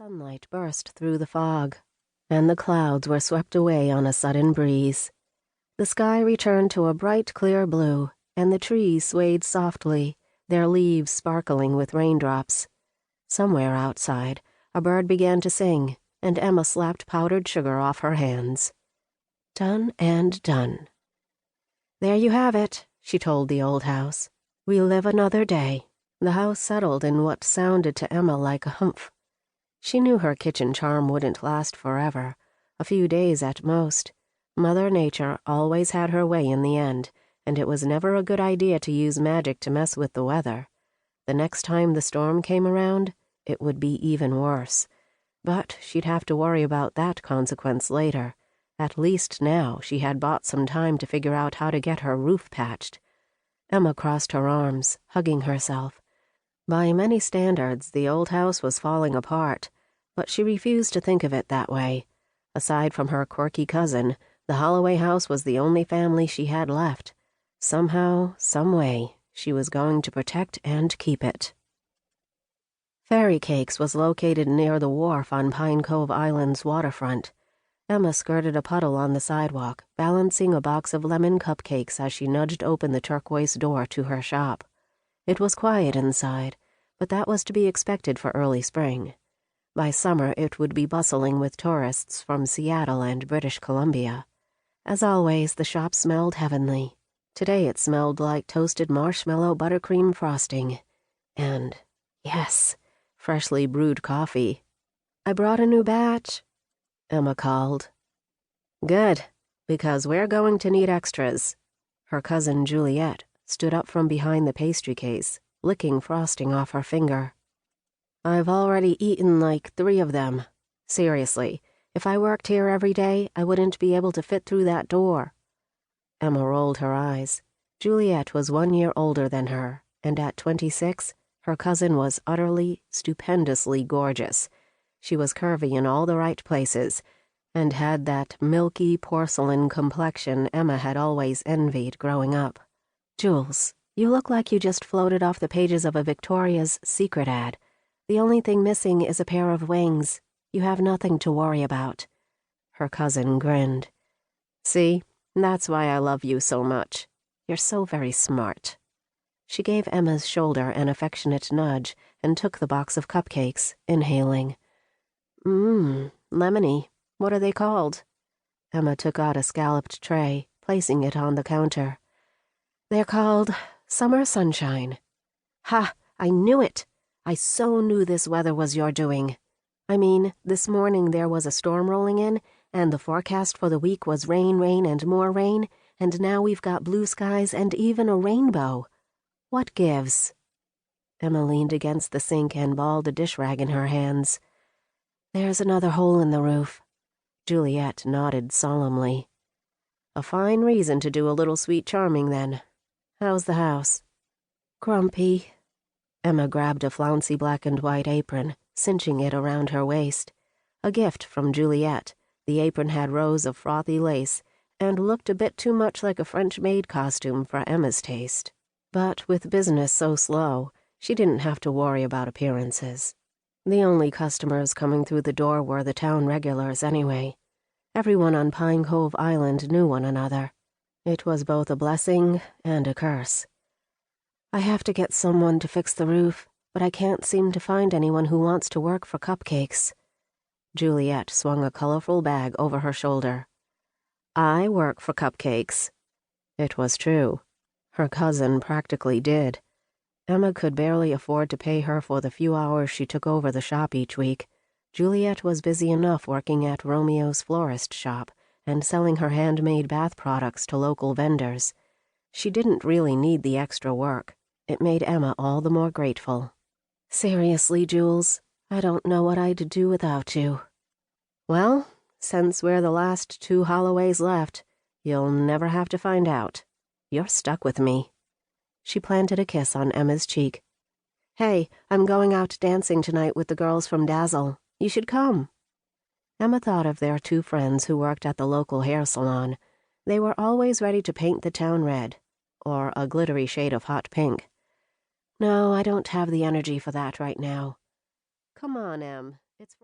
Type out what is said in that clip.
Sunlight burst through the fog, and the clouds were swept away on a sudden breeze. The sky returned to a bright, clear blue, and the trees swayed softly, their leaves sparkling with raindrops. Somewhere outside, a bird began to sing, and Emma slapped powdered sugar off her hands. Done and done. "There you have it," she told the old house. "We live another day." The house settled in what sounded to Emma like a humph. She knew her kitchen charm wouldn't last forever, a few days at most. Mother Nature always had her way in the end, and it was never a good idea to use magic to mess with the weather. The next time the storm came around, it would be even worse. But she'd have to worry about that consequence later. At least now she had bought some time to figure out how to get her roof patched. Emma crossed her arms, hugging herself. By many standards, the old house was falling apart, but she refused to think of it that way. Aside from her quirky cousin, the Holloway house was the only family she had left. Somehow, someway, she was going to protect and keep it. Fairy Cakes was located near the wharf on Pine Cove Island's waterfront. Emma skirted a puddle on the sidewalk, balancing a box of lemon cupcakes as she nudged open the turquoise door to her shop. It was quiet inside, but that was to be expected for early spring. By summer, it would be bustling with tourists from Seattle and British Columbia. As always, the shop smelled heavenly. Today it smelled like toasted marshmallow buttercream frosting. And, yes, freshly brewed coffee. "I brought a new batch," Emma called. "Good, because we're going to need extras." Her cousin Juliet stood up from behind the pastry case, licking frosting off her finger. "I've already eaten like 3 of them. Seriously, if I worked here every day, I wouldn't be able to fit through that door." Emma rolled her eyes. Juliet was 1 year older than her, and at 26, her cousin was utterly, stupendously gorgeous. She was curvy in all the right places, and had that milky porcelain complexion Emma had always envied growing up. "Jules, you look like you just floated off the pages of a Victoria's Secret ad. The only thing missing is a pair of wings. You have nothing to worry about." Her cousin grinned. "See, that's why I love you so much. You're so very smart." She gave Emma's shoulder an affectionate nudge and took the box of cupcakes, inhaling. Lemony. What are they called?" Emma took out a scalloped tray, placing it on the counter. "They're called Summer Sunshine." "Ha! I knew it! I so knew this weather was your doing. I mean, this morning there was a storm rolling in, and the forecast for the week was rain, rain, and more rain, and now we've got blue skies and even a rainbow. What gives?" Emma leaned against the sink and balled a dish rag in her hands. "There's another hole in the roof." Juliet nodded solemnly. "A fine reason to do a little sweet charming, then. How's the house?" "Grumpy." Emma grabbed a flouncy black and white apron, cinching it around her waist. A gift from Juliet, the apron had rows of frothy lace and looked a bit too much like a French-maid costume for Emma's taste. But with business so slow, she didn't have to worry about appearances. The only customers coming through the door were the town regulars anyway. Everyone on Pine Cove Island knew one another. It was both a blessing and a curse. "I have to get someone to fix the roof, but I can't seem to find anyone who wants to work for Cupcakes." Juliet swung a colorful bag over her shoulder. "I work for Cupcakes." It was true. Her cousin practically did. Emma could barely afford to pay her for the few hours she took over the shop each week. Juliet was busy enough working at Romeo's florist shop and selling her handmade bath products to local vendors. She didn't really need the extra work. It made Emma all the more grateful. "Seriously, Jules, I don't know what I'd do without you." "Well, since we're the last 2 Holloways left, you'll never have to find out. You're stuck with me." She planted a kiss on Emma's cheek. "Hey, I'm going out dancing tonight with the girls from Dazzle. You should come." Emma thought of their 2 friends who worked at the local hair salon. They were always ready to paint the town red, or a glittery shade of hot pink. "No, I don't have the energy for that right now." "Come on, Em. It's